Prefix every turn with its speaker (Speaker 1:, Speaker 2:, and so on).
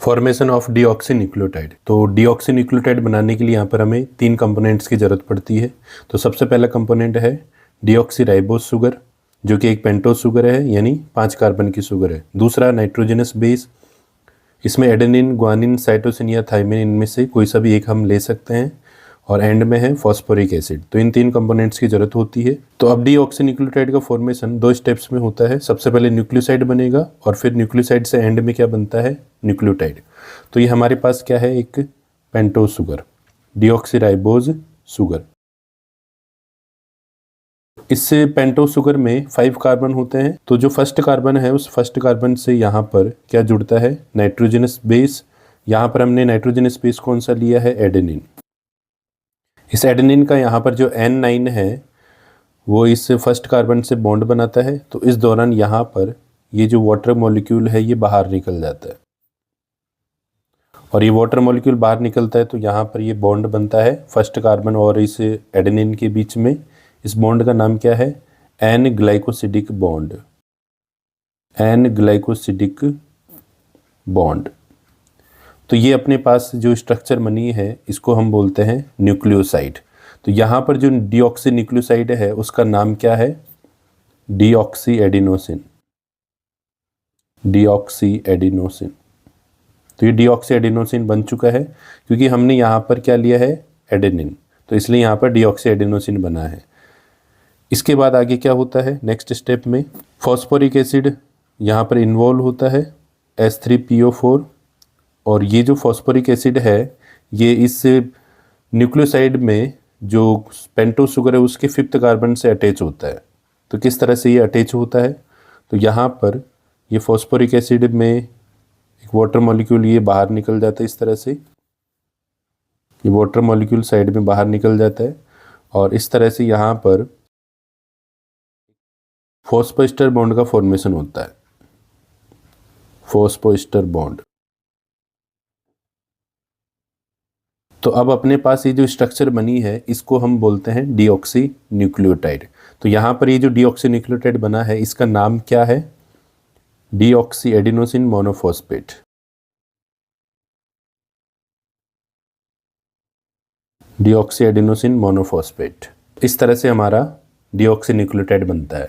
Speaker 1: Formation of डीऑक्सीन्यूक्लियोटाइड। तो डीऑक्सीन्यूक्लियोटाइड बनाने के लिए यहाँ पर हमें 3 कंपोनेंट्स की ज़रूरत पड़ती है। तो सबसे पहला कंपोनेंट है डीऑक्सीराइबोस शुगर, जो कि एक पेंटोज शुगर है, यानी 5 कार्बन की शुगर है। दूसरा नाइट्रोजनस बेस, इसमें एडेनिन, ग्वानिन, साइटोसिन या थाइमिन, इनमें से कोई सा भी एक हम ले सकते हैं। और एंड में है फॉस्फोरिक एसिड। तो इन 3 कंपोनेंट्स की जरूरत होती है। तो अब डीऑक्सीन्यूक्लियोटाइड का फॉर्मेशन 2 स्टेप्स में होता है। सबसे पहले न्यूक्लियोसाइड बनेगा और फिर न्यूक्लियोसाइड से एंड में क्या बनता है, न्यूक्लियोटाइड। तो ये हमारे पास क्या है, एक पेंटोज शुगर, डीऑक्सीराइबोज शुगर। इससे पेंटोज शुगर में 5 कार्बन होते हैं। तो जो फर्स्ट कार्बन है, उस फर्स्ट कार्बन से यहाँ पर क्या जुड़ता है, नाइट्रोजनस बेस। यहाँ पर हमने नाइट्रोजनस बेस कौन सा लिया है, एडेनिन। इस एडेनिन का यहाँ पर जो N9 है वो इस फर्स्ट कार्बन से बॉन्ड बनाता है। तो इस दौरान यहाँ पर ये जो वाटर मॉलिक्यूल है ये बाहर निकल जाता है, और ये वाटर मॉलिक्यूल बाहर निकलता है तो यहाँ पर ये बॉन्ड बनता है फर्स्ट कार्बन और इस एडेनिन के बीच में। इस बॉन्ड का नाम क्या है, N glycosidic bond, N glycosidic bond. तो ये अपने पास जो स्ट्रक्चर बनी है इसको हम बोलते हैं न्यूक्लियोसाइड। तो यहाँ पर जो डीऑक्सी न्यूक्लियोसाइड है उसका नाम क्या है, डीऑक्सी एडिनोसिन, डीऑक्सी एडिनोसिन। तो ये डीऑक्सी एडिनोसिन बन चुका है क्योंकि हमने यहाँ पर क्या लिया है, एडेनिन, तो इसलिए यहाँ पर डीऑक्सी एडिनोसिन बना है। इसके बाद आगे क्या होता है, नेक्स्ट स्टेप में फॉस्फोरिक एसिड यहाँ पर इन्वॉल्व होता है, H3PO4। और ये जो फॉस्फोरिक एसिड है ये इस न्यूक्लियोसाइड में जो पेंटोज शुगर है उसके 5th कार्बन से अटैच होता है। तो किस तरह से ये अटैच होता है, तो यहाँ पर ये फॉस्फोरिक एसिड में एक वाटर मॉलिक्यूल ये बाहर निकल जाता है। इस तरह से ये वाटर मॉलिक्यूल साइड में बाहर निकल जाता है और इस तरह से यहाँ पर फॉस्फोएस्टर बॉन्ड का फॉर्मेशन होता है, फॉस्फोएस्टर बॉन्ड। तो अब अपने पास ये जो स्ट्रक्चर बनी है इसको हम बोलते हैं डीऑक्सी न्यूक्लियोटाइड। तो यहाँ पर ये जो डीऑक्सी न्यूक्लियोटाइड बना है इसका नाम क्या है, deoxy adenosine monophosphate, deoxy adenosine monophosphate. इस तरह से हमारा डीऑक्सी न्यूक्लियोटाइड बनता है।